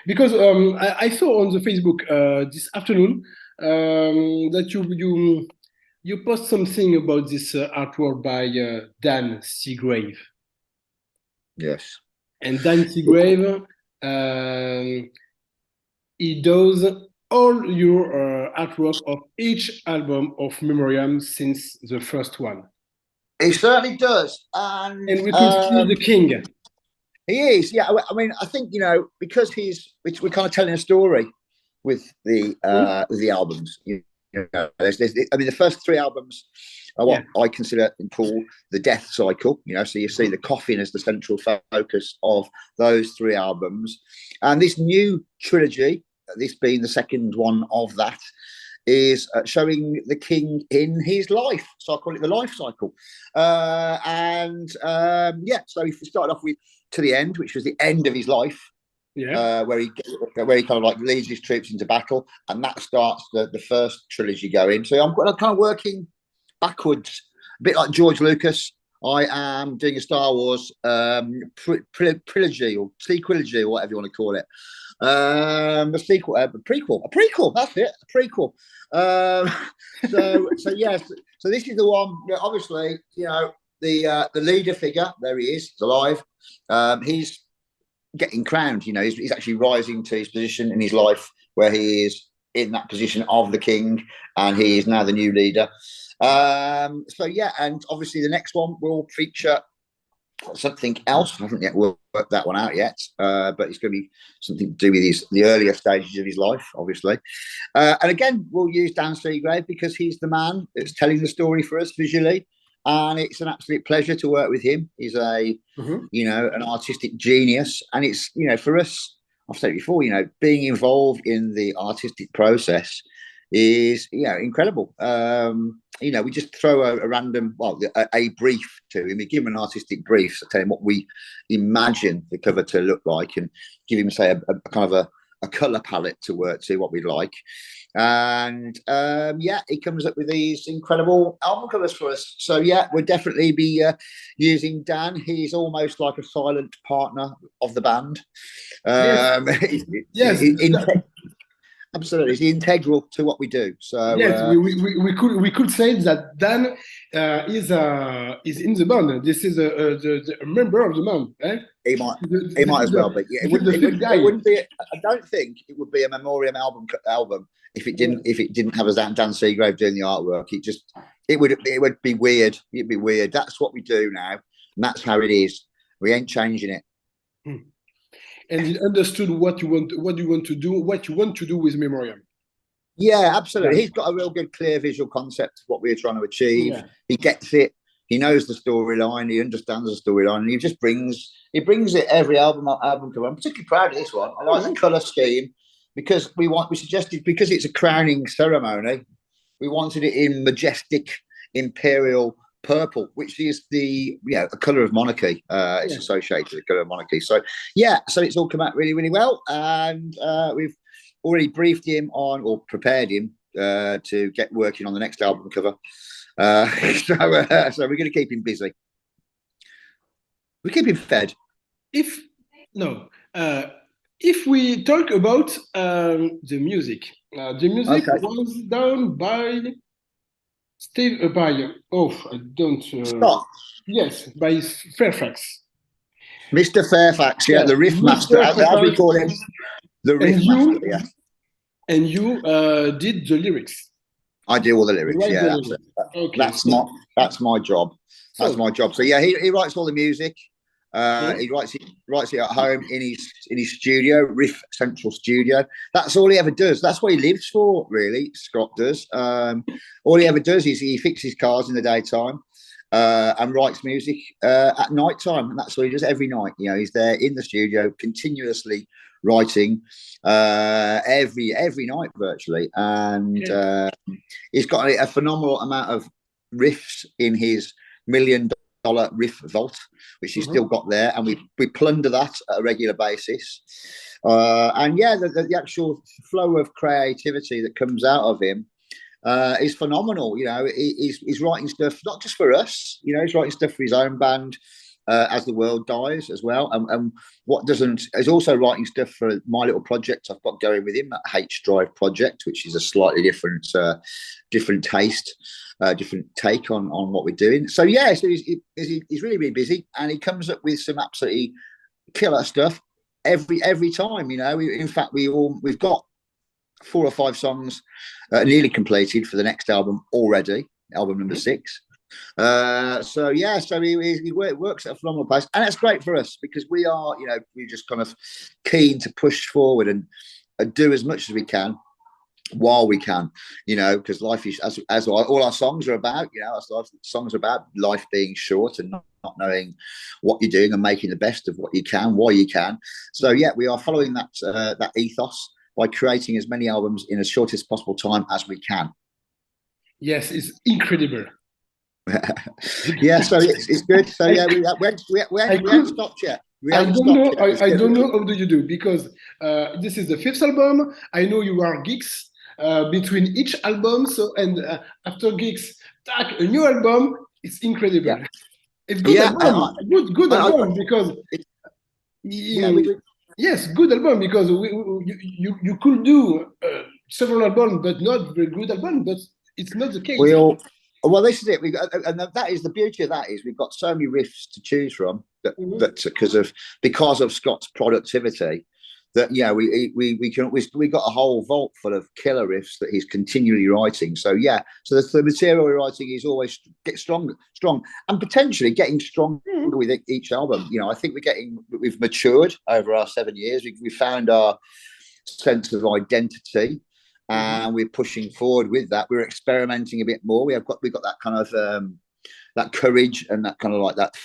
because I saw on the Facebook this afternoon that you post something about this artwork by Dan Seagrave. Yes. And Dan Seagrave, he does all your artwork of each album of MEMORIAM since the first one. He certainly does, and we could see the king. He is, yeah. I mean, I think because we're kind of telling a story with the albums. I mean, the first three albums are what I consider and call the death cycle. So you see the coffin as the central focus of those three albums, and this new trilogy, this being the second one of that, is showing the king in his life. So I call it the life cycle. So he started off with To the End, which was the end of his life. Where he kind of like leads his troops into battle, and that starts the first trilogy going. So I'm kind of working backwards, a bit like George Lucas. I am doing a Star Wars trilogy or sequilogy or whatever you want to call it. A sequel, a prequel. That's it, a prequel. So yes. So this is the one. Obviously, the leader figure. There he is. He's alive. He's getting crowned. He's actually rising to his position in his life where he is in that position of the king, and he is now the new leader. And obviously the next one will feature something else. I haven't yet worked that one out yet, but it's going to be something to do with the earlier stages of his life, obviously. And again, we'll use Dan Seagrave because he's the man that's telling the story for us visually, and it's an absolute pleasure to work with him. He's an artistic genius, and it's for us, I've said it before, being involved in the artistic process is incredible. We just throw a random a brief to him. We give him an artistic brief, so tell him what we imagine the cover to look like, and give him say a kind of a color palette to work to what we'd like. And he comes up with these incredible album covers for us. So we'll definitely be using Dan. He's almost like a silent partner of the band. Yes. Absolutely, it's integral to what we do. So yes, we could say that Dan is in the band. This is a member of the band. Eh? He might as well be. Yeah, it wouldn't be. I don't think it would be a Memoriam album if it didn't have Dan Seagrave doing the artwork. It would be weird. It'd be weird. That's what we do now, and that's how it is. We ain't changing it. And he understood what you want to do with MEMORIAM. Yeah, absolutely. Yeah. He's got a real good, clear visual concept of what we're trying to achieve. Yeah. He gets it. He knows the storyline. He understands the storyline. And he just brings it every album cover. I'm particularly proud of this one. I like the colour scheme because we suggested, because it's a crowning ceremony, we wanted it in majestic imperial purple, which is the a colour of monarchy. It's associated with the colour of monarchy. So so it's all come out really, really well, and we've already briefed him on, or prepared him to get working on the next album cover. So we're going to keep him busy. We keep him fed. If we talk about the music was done by Steve by by Fairfax. Mr. Fairfax, the riff master, as we call him. The riff master, yeah. And you did the lyrics. I do all the lyrics, That's my job. That's my job. So he writes all the music. He writes it at home in his studio, Riff Central Studio. That's all he ever does. That's what he lives for, really. Scott does. All he ever does is he fixes cars in the daytime and writes music at night time, and that's what he does every night. He's there in the studio continuously writing every night virtually, and he's got a phenomenal amount of riffs in his $1 million riff vault, which he's still got there, and we plunder that at a regular basis. The actual flow of creativity that comes out of him is phenomenal. He's writing stuff not just for us. He's writing stuff for his own band. as the world dies as well. And what doesn't is also writing stuff for my little project I've got going with him, that H Drive project, which is a slightly different taste, different take on what we're doing. So yeah, so he's really, really busy, and he comes up with some absolutely killer stuff every time. You know, in fact, we've got 4 or 5 songs nearly completed for the next album already, album number 6. So yeah, so he works at a phenomenal pace, and that's great for us because we are, you know, we're just kind of keen to push forward and do as much as we can while we can, you know, because life is, as all our songs are about, you know, our songs are about life being short and not knowing what you're doing and making the best of what you can while you can. So yeah, we are following that ethos by creating as many albums in as short as possible time as we can. Yes, it's incredible. Yeah, so it's good. So yeah, we haven't stopped yet. I don't know how do you do, because this is the 5th album. I know you are gigs between each album. So after gigs, a new album. It's incredible. Yeah. It's good album. Good album because yes, good album because you could do several albums, but not very good album. But it's not the case. Well, this is it. And that is the beauty of that, is we've got so many riffs to choose from that because of Scott's productivity, that we got a whole vault full of killer riffs that he's continually writing. So yeah, so the material we're writing is always get strong, and potentially getting stronger with each album. You know, I think we've matured over our 7 years. We found our sense of identity. And we're pushing forward with that. We're experimenting a bit more. We've got that kind of that courage and that kind of like that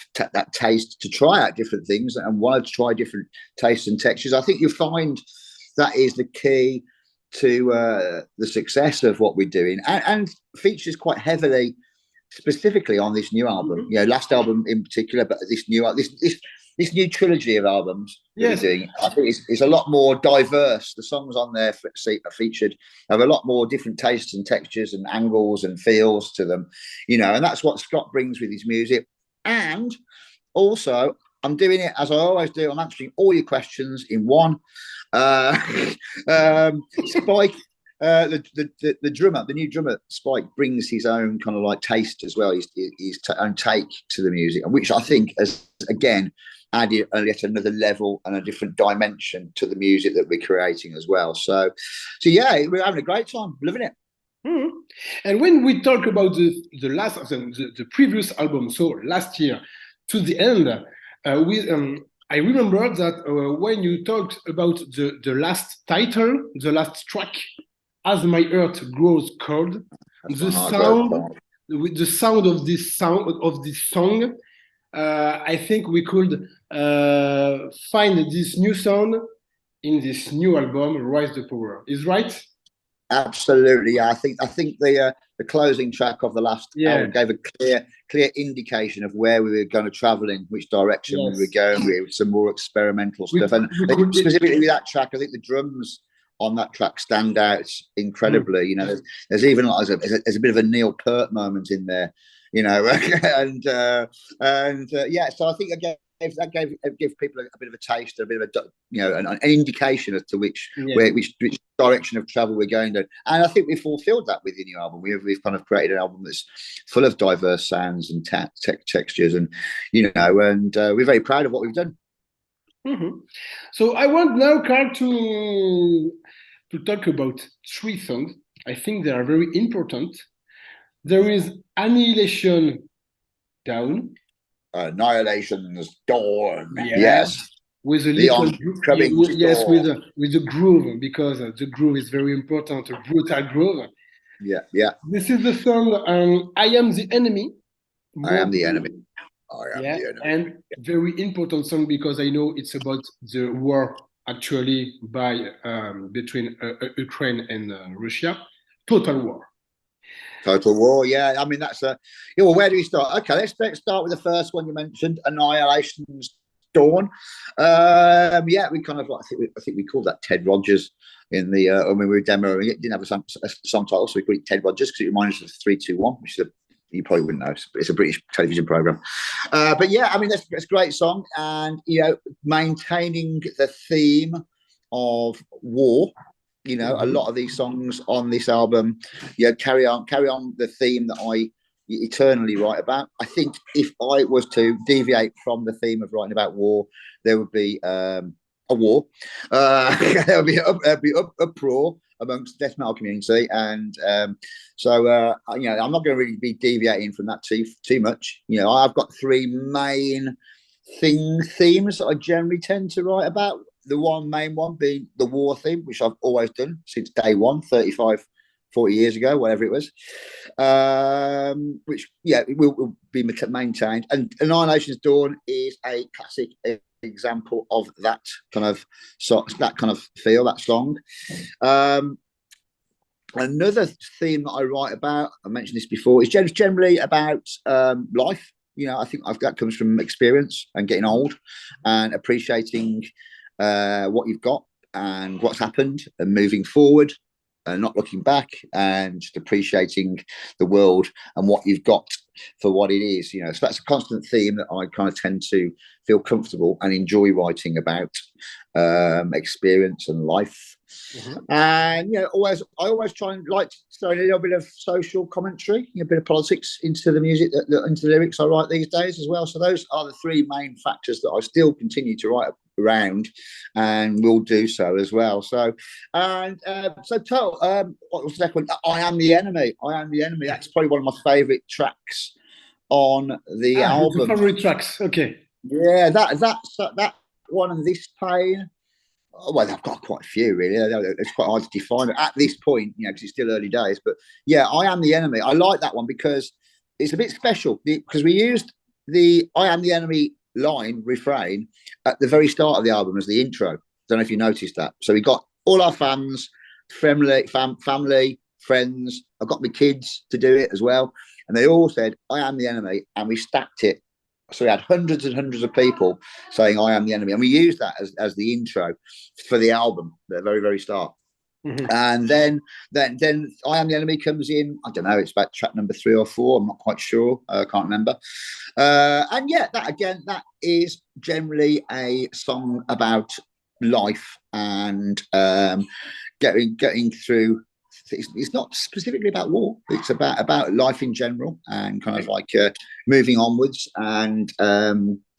taste to try out different things and want to try different tastes and textures. I think you find that is the key to the success of what we're doing, and features quite heavily, specifically on this new album. You know, last album in particular, but this new trilogy of albums that we're doing, I think is a lot more diverse. The songs on there featured have a lot more different tastes and textures and angles and feels to them, you know, and that's what Scott brings with his music. And also, I'm doing it as I always do. I'm answering all your questions in one. Spike, the drummer, the new drummer, Spike, brings his own kind of like taste as well. His own take to the music, which I think has, again, added yet another level and a different dimension to the music that we're creating as well. So yeah, we're having a great time, loving it. And when we talk about the previous album, so last year to the end, I remember that when you talked about the last title, the last track, As My Earth Grows Cold, the sound of this song, I think we could find this new sound in this new album, Rise the Power. Is right? Absolutely. Yeah. I think the closing track of the last album gave a clear indication of where we were going to travel in, which direction we were going with some more experimental stuff. And specifically with that track, I think the drums on that track stand out incredibly. You know, there's even like there's a bit of a Neil Peart moment in there, you know, and yeah. So I think again that gave people a bit of a taste, a bit of an indication as to which direction of travel we're going to. And I think we fulfilled that with the new album. We've kind of created an album that's full of diverse sounds and textures, and we're very proud of what we've done. So I want now, Karl, to talk about 3 songs. I think they are very important. There is Annihilation Down. Annihilation's Dawn. Yes. With a little with the groove, because the groove is very important, a brutal groove. Yeah. This is the song I Am the Enemy. I Am the Enemy. The enemy. And very important song because I know it's about the war actually between Ukraine and Russia. Total war, yeah. I mean, that's well, where do we start? Okay, let's start with the first one you mentioned, Annihilation's Dawn. Yeah, we kind of I think we called that Ted Rogers in when we were demoing it. Didn't have a song title, so we called it Ted Rogers because it reminds us of 3-2-1, which is you probably wouldn't know. It's a British television program. But yeah, I mean, that's a great song. And, you know, maintaining the theme of war, you know, a lot of these songs on this album, you know, carry on the theme that I eternally write about. I think if I was to deviate from the theme of writing about war, there would be a war. There would be uproar amongst the death metal community, and so you know, I'm not going to really be deviating from that too much. You know, I've got three main themes that I generally tend to write about. The main one being the war theme, which I've always done since day one, 35, 40 years ago, whatever it was, which, yeah, it will be maintained. And Annihilation's Dawn is a classic example of that kind of feel, that song. Another theme that I write about, I mentioned this before, is generally about life. You know, I think that comes from experience and getting old and appreciating what you've got and what's happened and moving forward and not looking back and just appreciating the world and what you've got for what it is. You know, so that's a constant theme that I kind of tend to feel comfortable and enjoy writing about, experience and life. And, you know, I always try and like to throw a little bit of social commentary, a bit of politics into the music, into the lyrics I write these days as well. So those are the three main factors that I still continue to write around and will do so as well. So, and so Total, what was the second one? I Am the Enemy. I Am the Enemy. That's probably one of my favourite tracks on the album. Favorite tracks, okay. Yeah, that one and This Pain. Well, I've got quite a few, really. It's quite hard to define it at this point, you know, because it's still early days. But yeah, I Am the Enemy. I like that one because it's a bit special because we used the I Am the Enemy refrain at the very start of the album as the intro. Don't know if you noticed that. So we got all our fans, family, friends. I've got my kids to do it as well. And they all said, I am the enemy. And we stacked it. So we had hundreds and hundreds of people saying, I am the enemy. And we used that as the intro for the album at the very, very start. And then I Am the Enemy comes in. I don't know, it's about track number 3 or 4. I'm not quite sure. I can't remember. And yeah, that is generally a song about life and getting through. It's not specifically about war. It's about life in general and kind of like moving onwards. And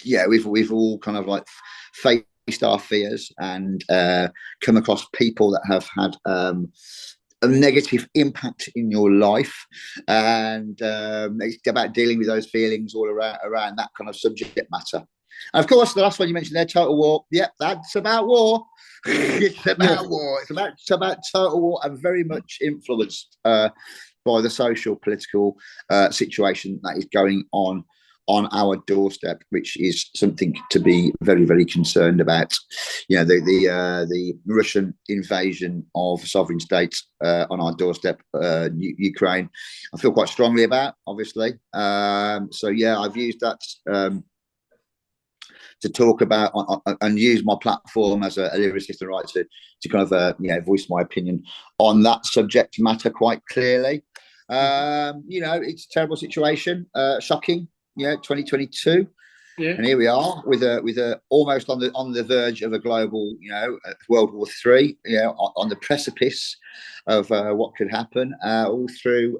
yeah, we've all kind of like faced our fears and come across people that have had a negative impact in your life, and it's about dealing with those feelings all around that kind of subject matter. And of course, the last one you mentioned there, Total War. Yep, that's about war. It's about war. It's about total war, and very much influenced by the social, political situation that is going on our doorstep, which is something to be very, very concerned about. You know, the Russian invasion of a sovereign state on our doorstep, Ukraine, I feel quite strongly about, obviously. So yeah, I've used that to talk about and use my platform as a lyricist and writer to kind of voice my opinion on that subject matter quite clearly. You know, it's a terrible situation, shocking. 2022, and here we are with a almost on the verge of a global, World War III, on the precipice of what could happen, all through,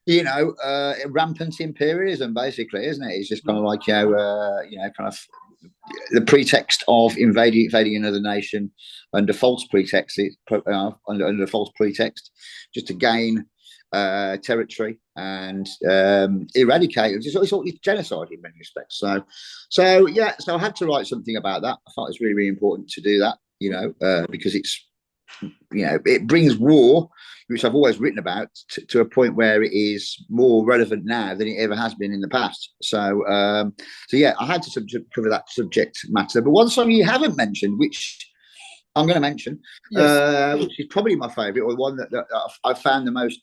rampant imperialism, basically, isn't it? It's just kind of like, kind of the pretext of invading another nation under false pretext, under false pretext, just to gain territory and eradicate. It's genocide in many respects. So I had to write something about that. I thought it was really, really important to do that, because it's, it brings war, which I've always written about, to a point where it is more relevant now than it ever has been in the past. So yeah, I had to cover that subject matter. But one song you haven't mentioned, which I'm going to mention, which is probably my favourite, or the one that I found the most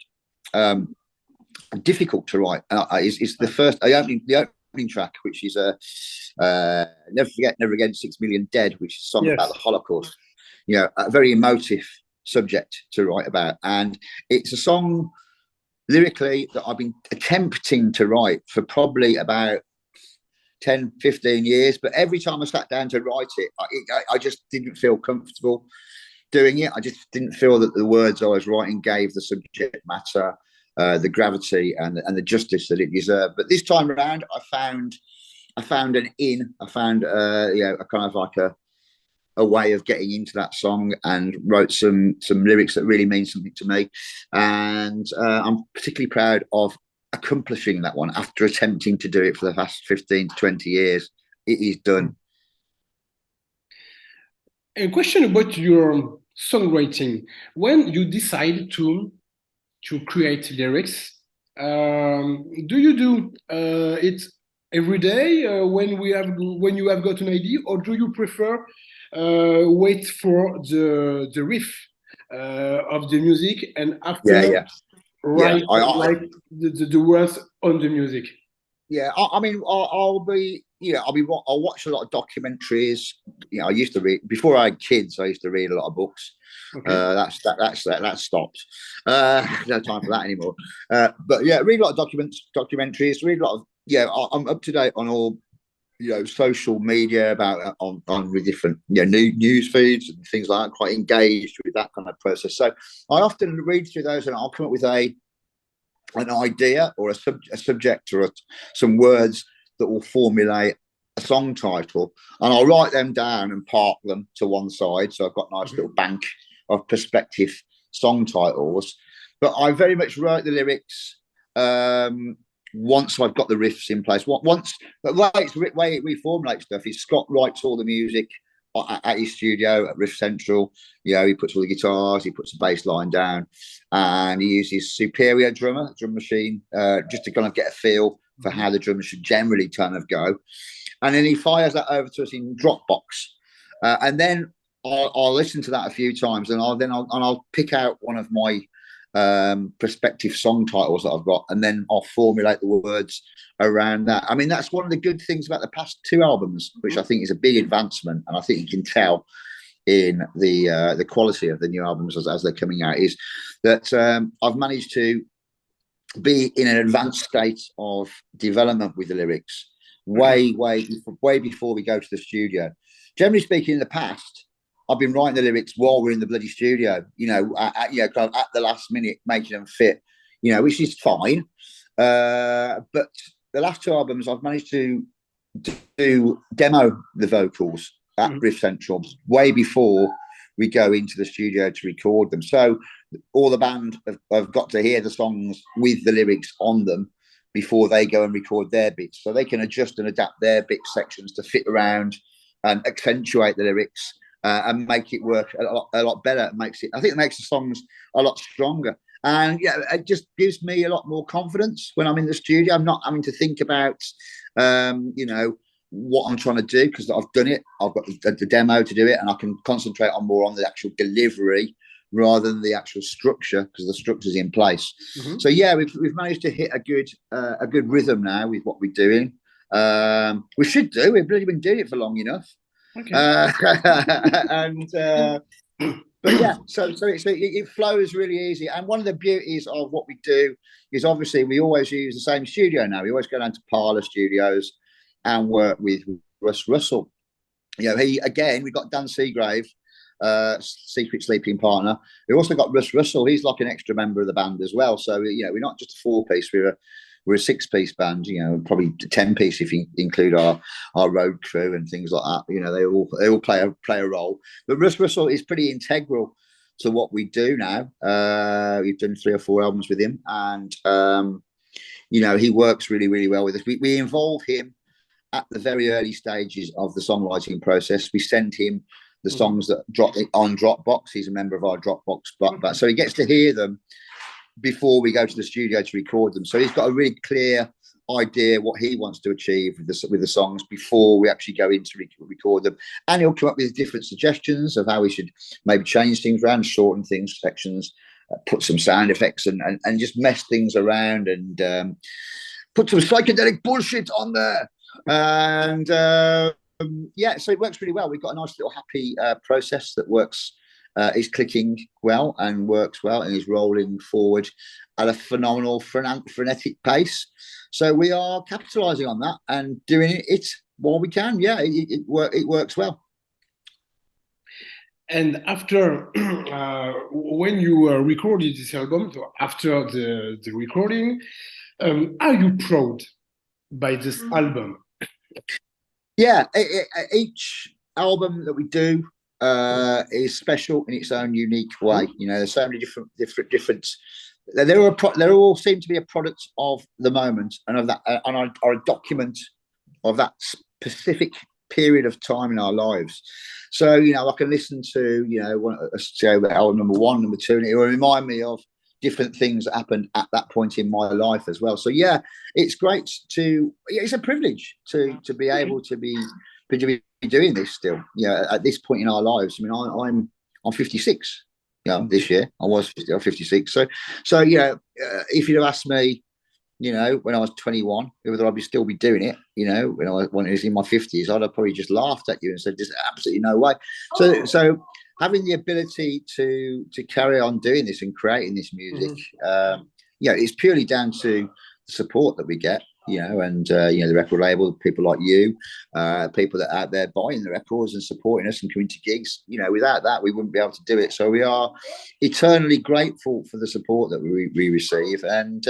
difficult to write, is the opening track, which is Never Forget, Never Again, 6 Million Dead, which is a song about the Holocaust. A very emotive subject to write about, and it's a song lyrically that I've been attempting to write for probably about 10, 15 years. But every time I sat down to write it, I just didn't feel comfortable doing it. I just didn't feel that the words I was writing gave the subject matter the gravity and the justice that it deserved. But this time around, I found an in. I found a kind of like a way of getting into that song, and wrote some lyrics that really mean something to me. And I'm particularly proud of accomplishing that one after attempting to do it for the past 15 to 20 years. It is done. A question about your songwriting. When you decide to create lyrics, do you do it every day when you have got an idea, or do you prefer wait for the riff of the music and after write the words on the music? Yeah, I mean, I'll watch a lot of documentaries. I used to read before I had kids. I used to read a lot of books. Okay. That stopped. No time for that anymore. But yeah, read a lot of documentaries. Read a lot of I'm up to date on all social media about on with different news feeds and things like that. Quite engaged with that kind of process. So I often read through those, and I'll come up with an idea or a subject or some words that will formulate a song title, and I'll write them down and park them to one side. So I've got a nice little bank of prospective song titles. But I very much write the lyrics once I've got the riffs in place. Once the way we formulate stuff is Scott writes all the music at his studio at Riff Central. He puts all the guitars, he puts the bass line down, and he uses Superior drum machine just to kind of get a feel for how the drums should generally kind of go. And then he fires that over to us in Dropbox, and then I'll listen to that a few times, and I'll pick out one of my prospective song titles that I've got, and then I'll formulate the words around that. I mean, that's one of the good things about the past two albums, which I think is a big advancement, and I think you can tell in the quality of the new albums as they're coming out, is that I've managed to be in an advanced state of development with the lyrics way before we go to the studio. Generally speaking, in the past, I've been writing the lyrics while we're in the bloody studio, kind of at the last minute, making them fit, which is fine. But the last two albums, I've managed to do demo the vocals at Riff Central way before we go into the studio to record them. So all the band have got to hear the songs with the lyrics on them before they go and record their bits. So they can adjust and adapt their bit sections to fit around and accentuate the lyrics. And make it work a lot better. I think it makes the songs a lot stronger. And it just gives me a lot more confidence when I'm in the studio. I'm not having to think about, what I'm trying to do, because I've done it. I've got the demo to do it, and I can concentrate more on the actual delivery rather than the actual structure, because the structure's in place. So yeah, we've managed to hit a good rhythm now with what we're doing. We should do. We've really been doing it for long enough. Okay. But yeah, so it flows really easy. And one of the beauties of what we do is obviously we always use the same studio now. We always go down to Parlour Studios and work with Russ Russell. We've got Dan Seagrave, secret sleeping partner. We've also got Russ Russell. He's like an extra member of the band as well. So we're not just a 4-piece. We're a 6-piece band, probably 10-piece if you include our road crew and things like that. They all play a role. But Russ Russell is pretty integral to what we do now. We've done 3 or 4 albums with him, and he works really, really well with us. We involve him at the very early stages of the songwriting process. We send him the songs that drop on Dropbox. He's a member of our Dropbox, so he gets to hear them before we go to the studio to record them. So he's got a really clear idea what he wants to achieve with the songs before we actually go in to record them. And he'll come up with different suggestions of how we should maybe change things around, shorten things, sections, put some sound effects and just mess things around, and put some psychedelic bullshit on there. And so it works really well. We've got a nice little happy process that works is clicking well and works well and is rolling forward at a phenomenal frenetic pace. So we are capitalising on that and doing it while we can. Yeah, it works well. And after when you recorded this album, so after the recording, are you proud by this album? Yeah, each album that we do is special in its own unique way. You know, there's so many different. They all seem to be a product of the moment and of that, and are a document of that specific period of time in our lives. So, you know, I can listen to, you know, album number 1, number 2, and it will remind me of different things that happened at that point in my life as well. So yeah, it's great it's a privilege to be able to be doing this still, you know, at this point in our lives. I mean, I'm 56, you know, this year. I'm 56. So you know, if you'd have asked me, you know, when I was 21, whether I'd still be doing it, you know, when I was in my 50s, I'd have probably just laughed at you and said, "There's absolutely no way." So having the ability to carry on doing this and creating this music, you know, it's purely down to the support that we get, you know, and you know, the record label, people like you, people that are out there buying the records and supporting us and coming to gigs. You know, without that, we wouldn't be able to do it. So we are eternally grateful for the support that we receive. And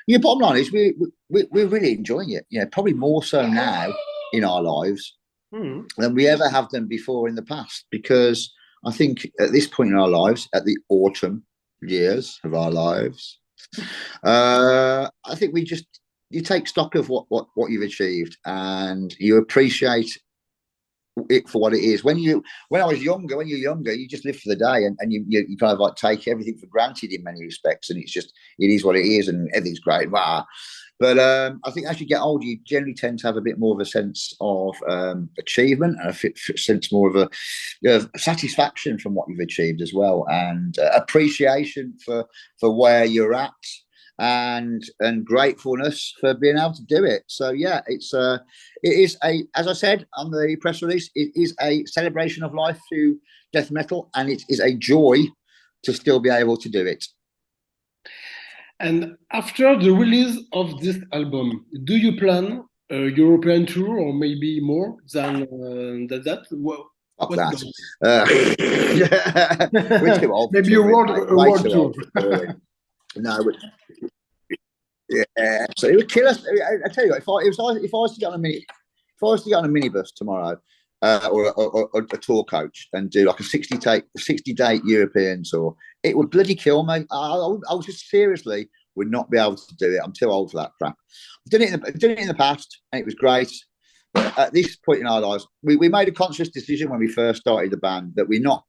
yeah, bottom line is we're really enjoying it. You know, probably more so now in our lives than we ever have done before in the past, because I think at this point in our lives, at the autumn years of our lives, I think you take stock of what you've achieved and you appreciate it for what it is. When you're younger, you just live for the day and you kind of like take everything for granted in many respects, and it is what it is and everything's great. Wow. But I think as you get older, you generally tend to have a bit more of a sense of achievement and a sense more of a satisfaction from what you've achieved as well, and appreciation for where you're at, and gratefulness for being able to do it. So yeah, it is as I said on the press release, it is a celebration of life through death metal, and it is a joy to still be able to do it. And after the release of this album, do you plan a European tour or maybe more than that? Fuck that. We're too old. Maybe a world tour. No. Yeah. So it would kill us. I tell you, if I was to get on a minibus tomorrow, or a tour coach and do like a 60-day European tour, it would bloody kill me. I just seriously would not be able to do it. I'm too old for that crap. I've done it in the past and it was great. But at this point in our lives, we made a conscious decision when we first started the band that we're not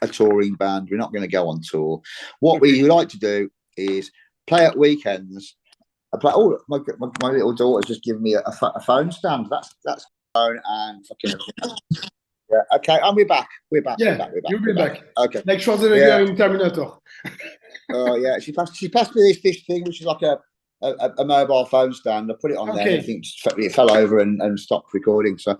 a touring band. We're not going to go on tour. What we like to do is play at weekends. Oh, my little daughter's just given me a phone stand. That's phone and fucking. Yeah. Okay, and we're back. We're back. You'll be back. Okay. Like Schwarzenegger in Terminator. Oh yeah, she passed me this thing, which is like a mobile phone stand. I put it on there. And I think it fell over and stopped recording. So,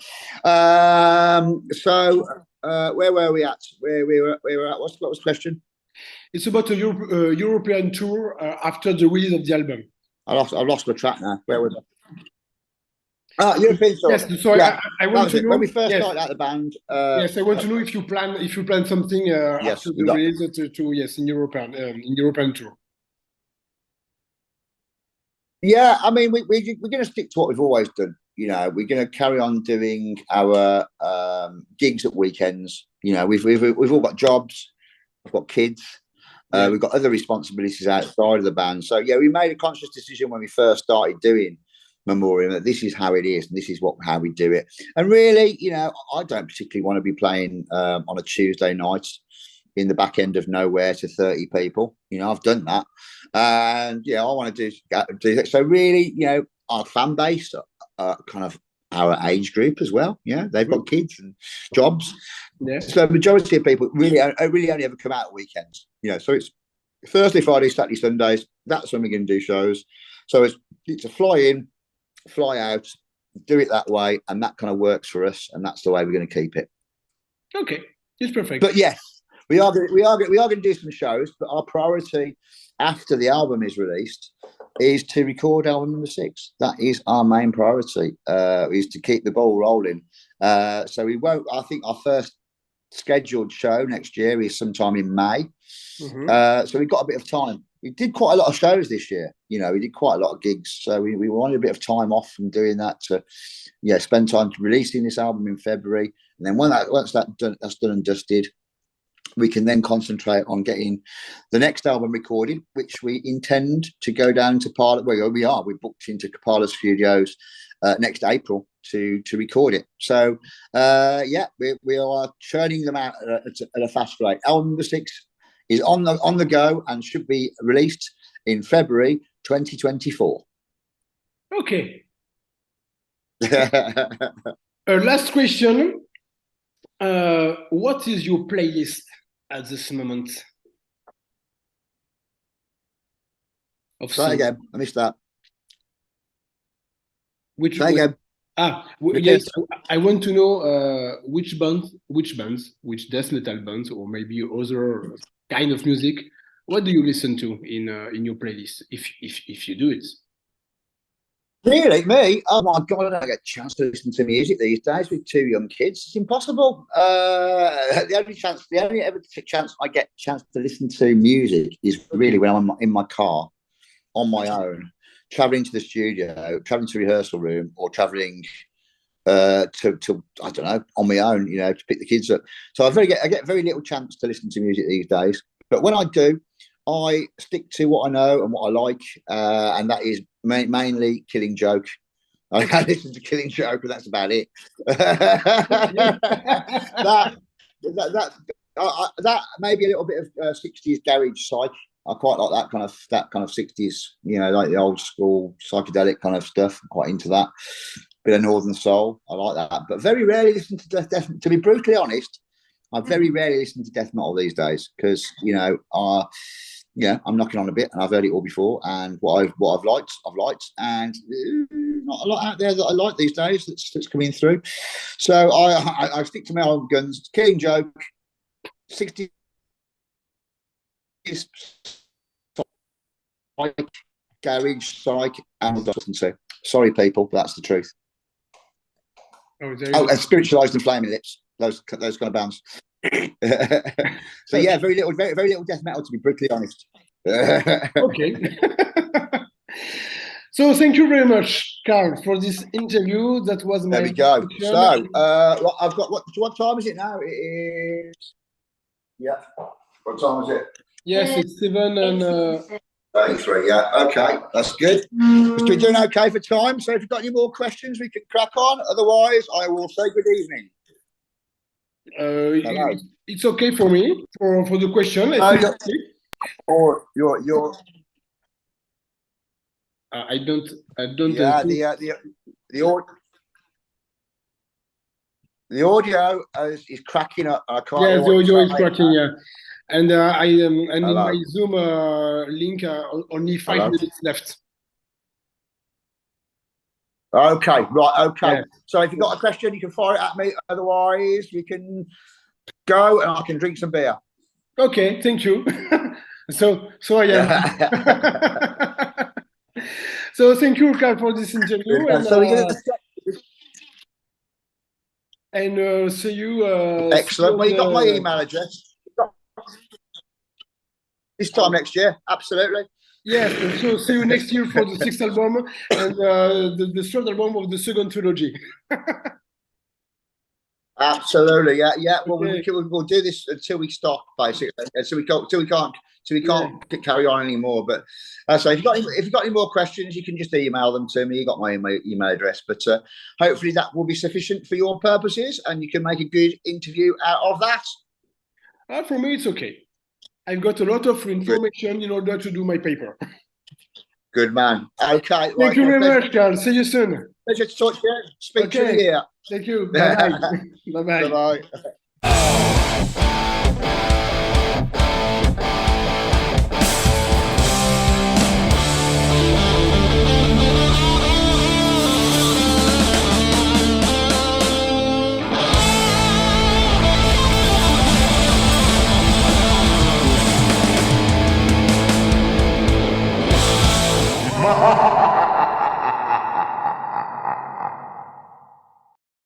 where were we at? Where we were at? What was the question? It's about a European tour after the release of the album. I've lost my track now. Where was I? European tour. Yes, so yeah, I want to know when we first started out the band. Yes, I want to know if you plan something after the release in European tour. Yeah, I mean, we're going to stick to what we've always done. You know, we're going to carry on doing our gigs at weekends. You know, we've all got jobs, we've got kids, we've got other responsibilities outside of the band. So yeah, we made a conscious decision when we first started doing Memoriam that this is how it is and this is how we do it. And really, you know, I don't particularly want to be playing on a Tuesday night in the back end of nowhere to 30 people. You know, I've done that, and yeah, I want to do that. So really, you know, our fan base, kind of our age group as well. Yeah, they've got kids and jobs. Yeah. So the majority of people really only ever come out at weekends. You know, so it's Thursday, Friday, Saturday, Sundays. That's when we're going to do shows. So it's a fly in, fly out, do it that way, and that kind of works for us, and that's the way we're going to keep it. Okay, it's perfect. But yes, we are going to do some shows, but our priority after the album is released is to record album number 6. That is our main priority. Is to keep the ball rolling. So we won't. I think our first scheduled show next year is sometime in May. So we've got a bit of time. We did quite a lot of shows this year. You know, we did quite a lot of gigs. So we wanted a bit of time off from doing that to, spend time releasing this album in February. And then once that's done and dusted, we can then concentrate on getting the next album recorded, which we intend to go down to Parlour. Well, we are. We booked into Parlour Studios next April to record it. So, we are churning them out at a fast rate. Album number 6 is on the go and should be released in February 2024. Okay. Last question. What is your playlist at this moment? Try again. I missed that. Try again. Yes. I want to know which death metal bands, or maybe other kind of music. What do you listen to in your playlist, if you do it? Really, me? Oh my God, I don't get a chance to listen to music these days with 2 young kids. It's impossible. The only chance I get a chance to listen to music is really when I'm in my car on my own, traveling to the studio, traveling to the rehearsal room, or traveling to I don't know, on my own, to pick the kids up. So I get very little chance to listen to music these days. But when I do, I stick to what I know and what I like, and that is mainly Killing Joke. I listen to Killing Joke, and that's about it. that maybe a little bit of 60s garage psych. I quite like that kind of 60s, like the old school psychedelic kind of stuff. I'm quite into that. Bit of Northern Soul. I like that, but very rarely listen to death. To be brutally honest, I very rarely listen to death metal these days because I'm knocking on a bit, and I've heard it all before. And what I've liked, and not a lot out there that I like these days that's coming through. So I stick to my old guns. Killing Joke, 60s garage psych, and sorry people, but that's the truth. And Spiritualized and Flaming Lips, those kind of bands. So yeah, very little death metal, to be brutally honest. Okay. So thank you very much, Karl, for this interview. That was my. There we go. Question. So I've got what time is it now? It is. Yeah. What time is it? Yes, it's 7 and. 33. Yeah. Okay, that's good. We're doing okay for time. So if you've got any more questions, we can crack on. Otherwise, I will say good evening. It's okay for me for the question. Or you're. I don't. Yeah, the audio is cracking up. I can't. Yeah, the audio is cracking. Yeah, and in my Zoom link only 5 minutes left. Okay, right. Okay. Yeah. So if you've got a question, you can fire it at me. Otherwise, we can go and I can drink some beer. Okay, thank you. So I am. So thank you, Karl, for this interview. And see you. Excellent. Well, you got my email address. This time next year, absolutely. Yes, so see you next year for the 6th album and the 3rd album of the second trilogy. Absolutely, yeah. Well, we'll do this until we stop, basically. So we can't carry on anymore. But so if you've got any more questions, you can just email them to me. You got my email address. But hopefully that will be sufficient for your purposes, and you can make a good interview out of that. For me, it's okay. I've got a lot of information in order to do my paper. Good man. Okay. Thank you very much, Karl. See you soon. Pleasure to talk to you. Speak to you here. Thank you. Bye-bye. Bye-bye. Bye-bye.